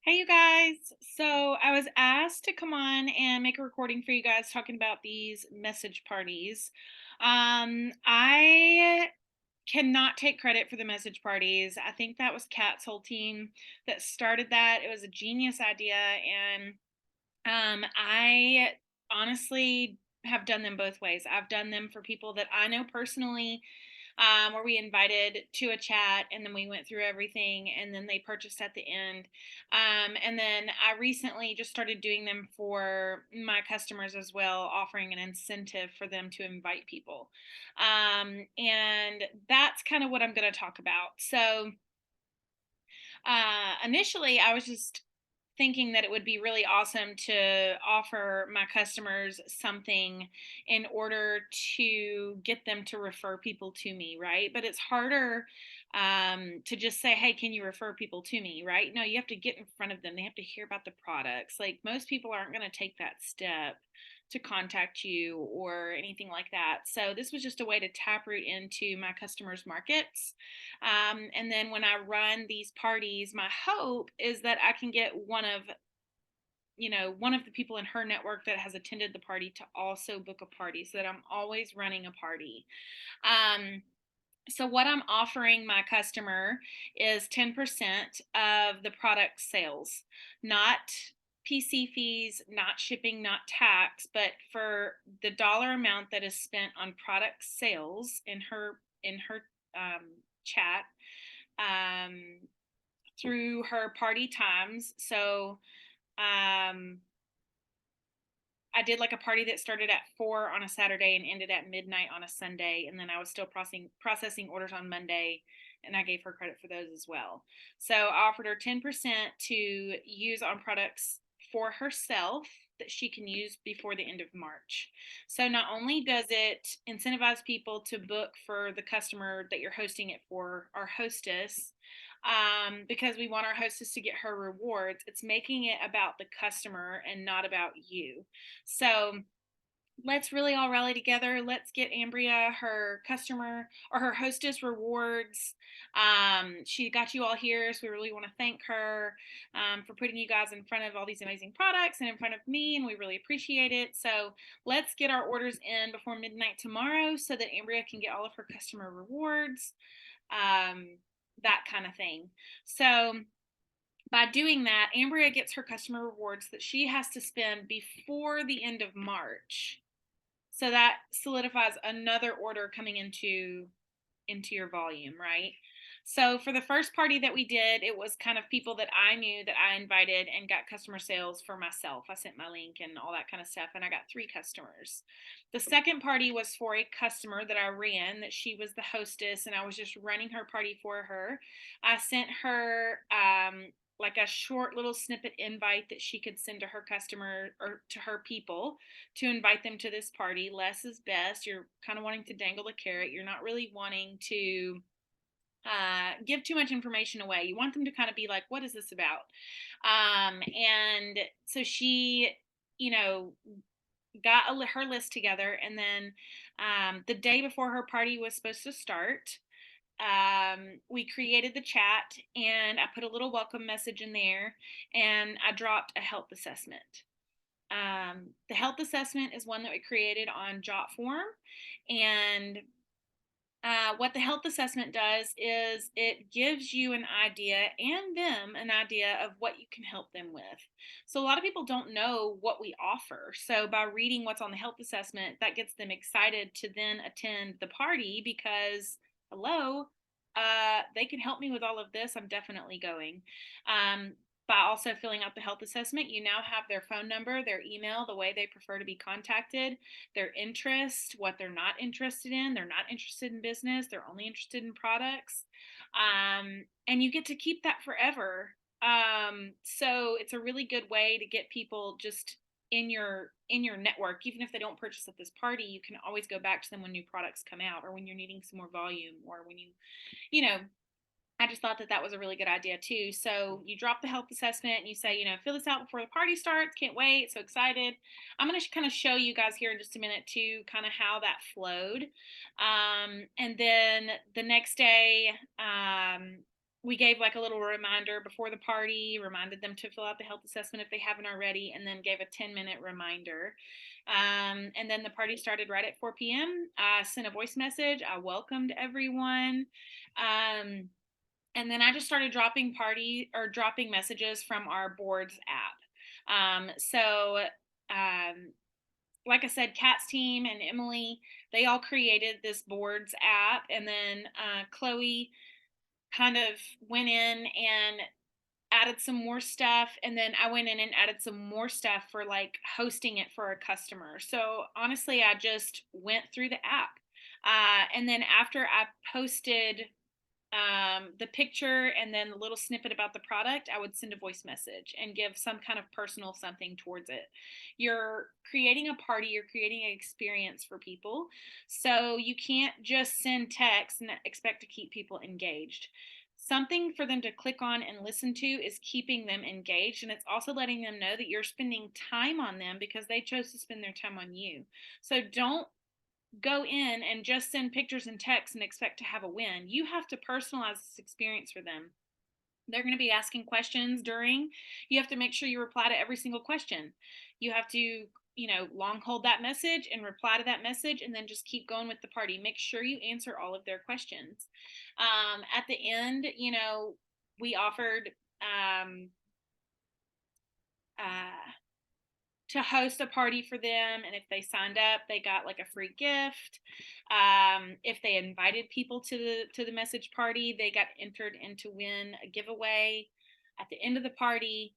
Hey, you guys. So I was asked to come on and make a recording for you guys talking about these message parties. I cannot take credit for the message parties. I think that was Kat's whole team that started that. It was a genius idea. And I honestly have done them both ways. I've done them for people that I know personally, where we invited to a chat and then we went through everything and then they purchased at the end. And then I recently just started doing them for my customers as well, offering an incentive for them to invite people. And that's kind of what I'm going to talk about. So, initially, I was just thinking that it would be really awesome to offer my customers something in order to get them to refer people to me, right? But it's harder to just say, hey, can you refer people to me, right? No, you have to get in front of them. They have to hear about the products. Like most people aren't going to take that step to contact you or anything like that. So this was just a way to taproot into my customers' markets. And then when I run these parties, my hope is that I can get one of the people in her network that has attended the party to also book a party so that I'm always running a party. Um, so what I'm offering my customer is 10% of the product sales, not PC fees, not shipping, not tax, but for the dollar amount that is spent on product sales in her chat, um, through her party times. So um, I did like a party that started at 4 on a Saturday and ended at midnight on a Sunday, and then I was still processing orders on Monday, and I gave her credit for those as well. So I offered her 10% to use on products for herself that she can use before the end of March. So not only does it incentivize people to book for the customer that you're hosting it for, our hostess, because we want our hostess to get her rewards, it's making it about the customer and not about you. So let's really all rally together. Let's get Ambria her customer or her hostess rewards. She got you all here, so we really want to thank her for putting you guys in front of all these amazing products and in front of me, and we really appreciate it. So let's get our orders in before midnight tomorrow so that Ambria can get all of her customer rewards, that kind of thing. So by doing that, Ambria gets her customer rewards that she has to spend before the end of March. So that solidifies another order coming into your volume, right? So for the first party that we did, it was kind of people that I knew that I invited and got customer sales for myself. I sent my link and all that kind of stuff, and I got 3 customers. The second party was for a customer that I ran, that she was the hostess, and I was just running her party for her. I sent her like a short little snippet invite that she could send to her customer or to her people to invite them to this party. Less is best. You're kind of wanting to dangle a carrot. You're not really wanting to give too much information away. You want them to kind of be like, what is this about? And so she, you know, got her list together. And then the day before her party was supposed to start, we created the chat and I put a little welcome message in there and I dropped a health assessment. The health assessment is one that we created on Jotform, and what the health assessment does is it gives you an idea and them an idea of what you can help them with. So a lot of people don't know what we offer. So by reading what's on the health assessment, that gets them excited to then attend the party because hello, they can help me with all of this. I'm definitely going. By also filling out the health assessment, you now have their phone number, their email, the way they prefer to be contacted, their interest, what they're not interested in. They're not interested in business, they're only interested in products. And you get to keep that forever. So it's a really good way to get people just in your network. Even if they don't purchase at this party, you can always go back to them when new products come out or when you're needing some more volume or when you know I just thought that that was a really good idea too. So you drop the health assessment and you say, fill this out before the party starts. Can't wait. So excited. I'm going to kind of show you guys here in just a minute too, kind of how that flowed. And then the next day, we gave like a little reminder before the party, reminded them to fill out the health assessment if they haven't already, and then gave a 10-minute reminder. And then the party started right at 4 p.m. I sent a voice message. I welcomed everyone. Um, and then I just started dropping messages from our boards app. Um, like I said, Kat's team and Emily, they all created this boards app, and then Chloe kind of went in and added some more stuff, and then I went in and added some more stuff for like hosting it for a customer. So honestly, I just went through the app, and then after I posted the picture and then the little snippet about the product, I would send a voice message and give some kind of personal something towards it. You're creating a party, you're creating an experience for people. So you can't just send text and expect to keep people engaged. Something for them to click on and listen to is keeping them engaged. And it's also letting them know that you're spending time on them because they chose to spend their time on you. So don't go in and just send pictures and text and expect to have a win. You have to personalize this experience for them. They're going to be asking questions during. You have to make sure you reply to every single question. You have to, long hold that message and reply to that message, and then just keep going with the party. Make sure you answer all of their questions. At the end, we offered uh, to host a party for them, and if they signed up they got like a free gift. If they invited people to the message party, they got entered in to win a giveaway at the end of the party.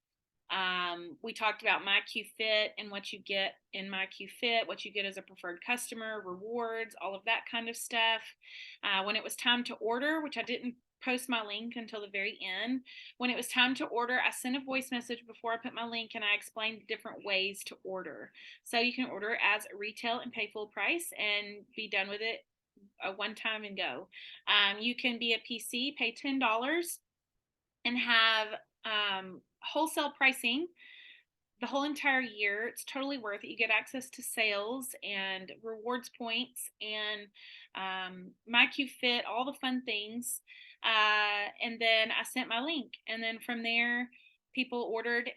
We talked about MyQFit and what you get in MyQFit, what you get as a preferred customer, rewards, all of that kind of stuff. When it was time to order, which I didn't post my link until the very end. When it was time to order, I sent a voice message before I put my link, and I explained different ways to order. So you can order as retail and pay full price and be done with it one time and go. You can be a PC, pay $10, and have wholesale pricing the whole entire year. It's totally worth it. You get access to sales and rewards points and MyQFit, all the fun things. And then I sent my link, and then from there, people ordered.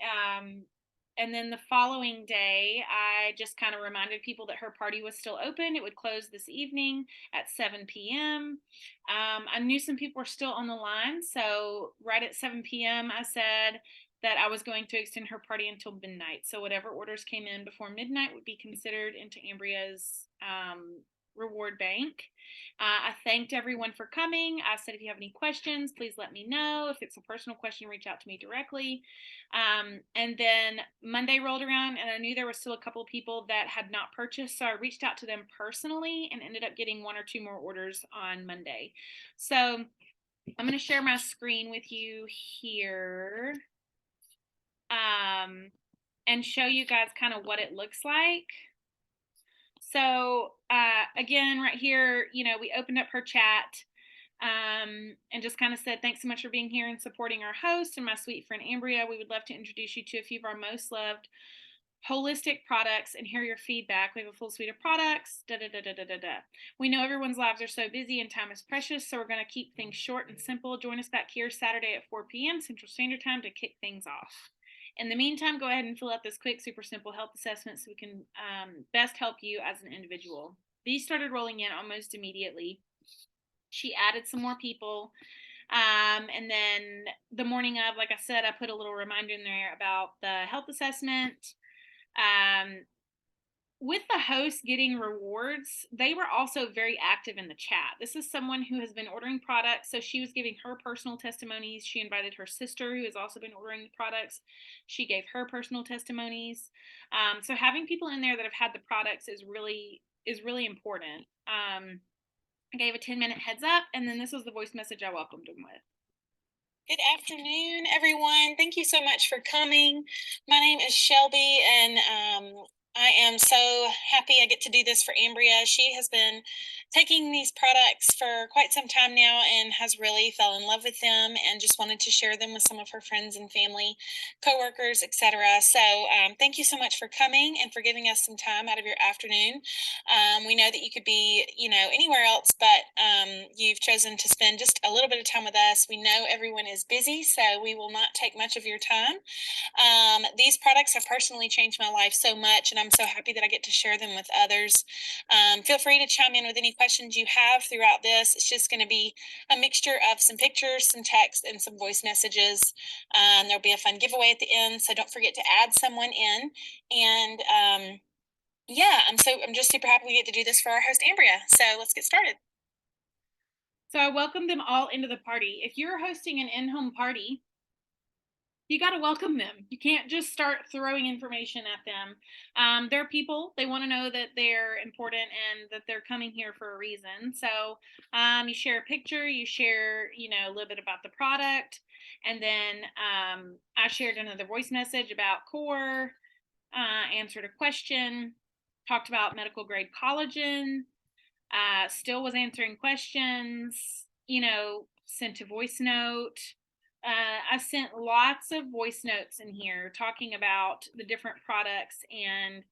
And then the following day, I just kind of reminded people that her party was still open. It would close this evening at 7 p.m. I knew some people were still on the line, so right at 7 p.m., I said that I was going to extend her party until midnight. So whatever orders came in before midnight would be considered into Ambria's reward bank. I thanked everyone for coming. I said, if you have any questions, please let me know. If it's a personal question, reach out to me directly. And then Monday rolled around, and I knew there were still a couple of people that had not purchased. So I reached out to them personally and ended up getting one or two more orders on Monday. So I'm going to share my screen with you here and show you guys kind of what it looks like. So again, right here, we opened up her chat and just kind of said, thanks so much for being here and supporting our host and my sweet friend Ambria. We would love to introduce you to a few of our most loved holistic products and hear your feedback. We have a full suite of products. We know everyone's lives are so busy and time is precious, so we're going to keep things short and simple. Join us back here Saturday at 4 p.m. Central Standard Time to kick things off. In the meantime, go ahead and fill out this quick, super simple health assessment so we can best help you as an individual. These started rolling in almost immediately. She added some more people. And then the morning of, like I said, I put a little reminder in there about the health assessment. With the host getting rewards, they were also very active in the chat. This is someone who has been ordering products, so she was giving her personal testimonies. She invited her sister, who has also been ordering the products. She gave her personal testimonies. So having people in there that have had the products is really important. I gave a 10-minute heads up, and then this was the voice message I welcomed them with. Good afternoon, everyone. Thank you so much for coming. My name is Shelby, and I am so happy I get to do this for Ambria. She has been taking these products for quite some time now and has really fell in love with them and just wanted to share them with some of her friends and family, coworkers, etc. So thank you so much for coming and for giving us some time out of your afternoon. We know that you could be, anywhere else, but you've chosen to spend just a little bit of time with us. We know everyone is busy, so we will not take much of your time. These products have personally changed my life so much, and I'm so happy that I get to share them with others. Feel free to chime in with any questions you have throughout this. It's just going to be a mixture of some pictures, some text, and some voice messages. There'll be a fun giveaway at the end, so don't forget to add someone in. And yeah, I'm just super happy we get to do this for our host Ambria. So let's get started. So I welcome them all into the party. If you're hosting an in-home party, you got to welcome them. You can't just start throwing information at them. They're people. They want to know that they're important and that they're coming here for a reason. So you share a picture, you share, a little bit about the product. And then I shared another voice message about core, answered a question, talked about medical grade collagen, still was answering questions, sent a voice note. I sent lots of voice notes in here talking about the different products and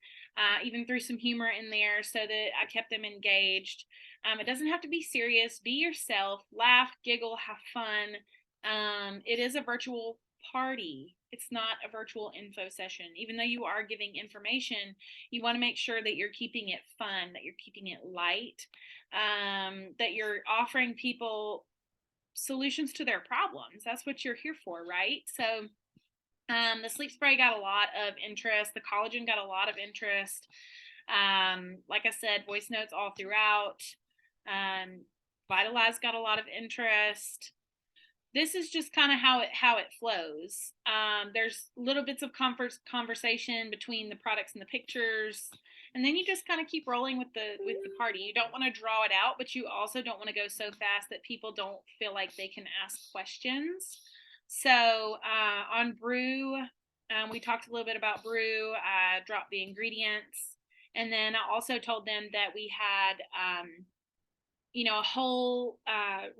even threw some humor in there so that I kept them engaged. It doesn't have to be serious. Be yourself, laugh, giggle, have fun. It is a virtual party. It's not a virtual info session. Even though you are giving information, you want to make sure that you're keeping it fun, that you're keeping it light, that you're offering people solutions to their problems. That's what you're here for, right? So the sleep spray got a lot of interest. The collagen got a lot of interest. Like I said, voice notes all throughout. Vitalize got a lot of interest. This is just kind of how it flows. There's little bits of conversation between the products and the pictures, and then you just kind of keep rolling with the party. You don't want to draw it out, but you also don't want to go so fast that people don't feel like they can ask questions. So on brew, we talked a little bit about brew. I dropped the ingredients, and then I also told them that we had a whole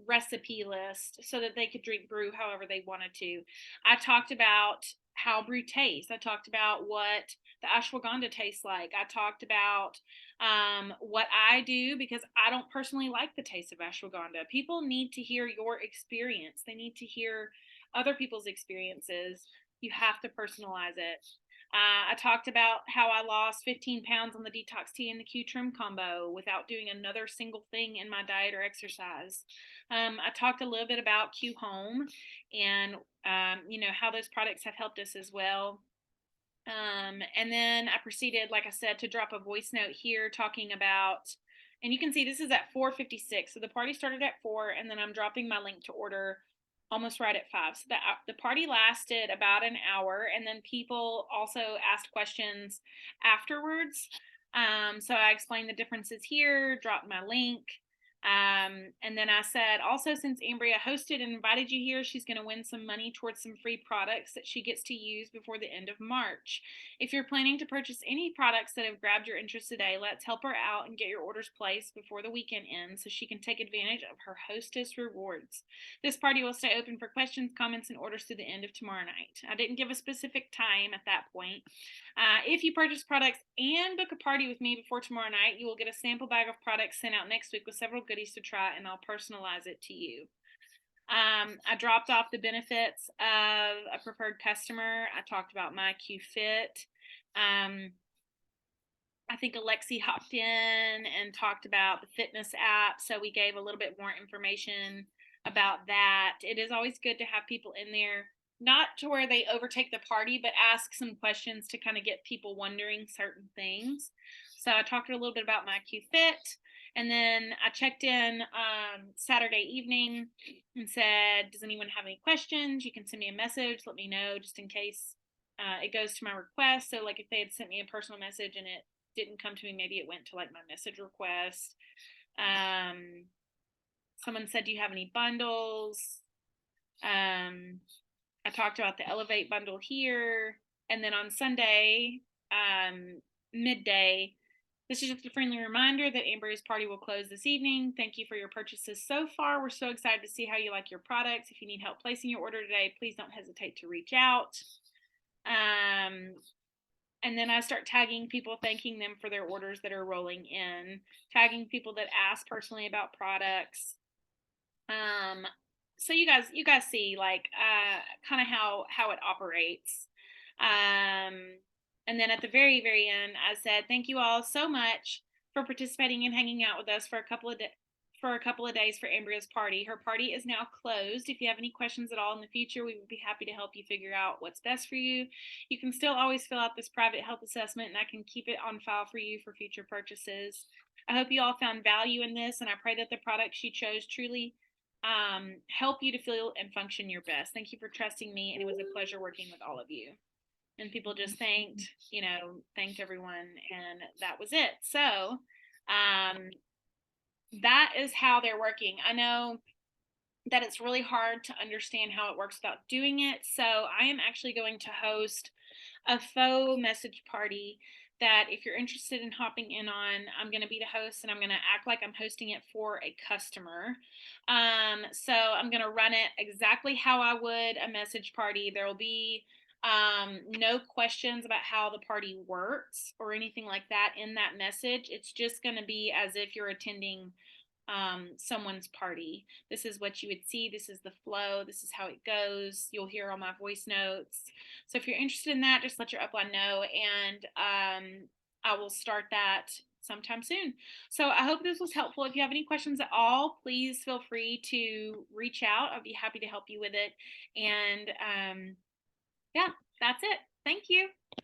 recipe list so that they could drink brew however they wanted to. I talked about how brew tastes. I talked about what the ashwagandha tastes like. I talked about what I do because I don't personally like the taste of ashwagandha. People need to hear your experience, they need to hear other people's experiences. You have to personalize it. I talked about how I lost 15 pounds on the detox tea and the Q trim combo without doing another single thing in my diet or exercise. I talked a little bit about Q home and how those products have helped us as well. And then I proceeded, like I said, to drop a voice note here talking about, and you can see this is at 4:56. So the party started at 4, and then I'm dropping my link to order almost right at 5. So the party lasted about an hour, and then people also asked questions afterwards. So I explained the differences here, dropped my link. And then I said, also, since Ambria hosted and invited you here, she's going to win some money towards some free products that she gets to use before the end of March. If you're planning to purchase any products that have grabbed your interest today, let's help her out and get your orders placed before the weekend ends so she can take advantage of her hostess rewards. This party will stay open for questions, comments, and orders through the end of tomorrow night. I didn't give a specific time at that point. If you purchase products and book a party with me before tomorrow night, you will get a sample bag of products sent out next week with several goodies to try, and I'll personalize it to you. I dropped off the benefits of a preferred customer. I talked about my Q Fit. I think Alexi hopped in and talked about the fitness app, so we gave a little bit more information about that. It is always good to have people in there, not to where they overtake the party, but ask some questions to kind of get people wondering certain things. So I talked a little bit about my Q Fit, and then I checked in Saturday evening and said, does anyone have any questions? You can send me a message, let me know, just in case it goes to my request. So like if they had sent me a personal message and it didn't come to me, maybe it went to like my message request. Someone said, do you have any bundles? I talked about the Elevate bundle here. And then on Sunday, midday, This is just a friendly reminder that Amber's party will close this evening. Thank you for your purchases so far. We're so excited to see how you like your products. If you need help placing your order today, please don't hesitate to reach out. And then I start tagging people, thanking them for their orders that are rolling in, tagging people that ask personally about products. So you guys see like kind of how it operates. And then at the very end, I said thank you all so much for participating and hanging out with us for a couple of days for Ambria's party. Her party is now closed. If you have any questions at all in the future, we would be happy to help you figure out what's best for you. You can still always fill out this private health assessment, and I can keep it on file for you for future purchases. I hope you all found value in this, and I pray that the products you chose truly help you to feel and function your best. Thank you for trusting me, and it was a pleasure working with all of you. And people just thanked everyone, and that was it. So that is how they're working. I know that it's really hard to understand how it works without doing it. So I am actually going to host a faux message party that if you're interested in hopping in on, I'm going to be the host and I'm going to act like I'm hosting it for a customer. So I'm going to run it exactly how I would a message party. There will be no questions about how the party works or anything like that in that message. It's just going to be as if you're attending someone's party. This is what you would see. This is the flow. This is how it goes. You'll hear all my voice notes. So if you're interested in that, just let your upline know, and I will start that sometime soon. So I hope this was helpful. If you have any questions at all, please feel free to reach out. I'll be happy to help you with it. And yeah, that's it. Thank you.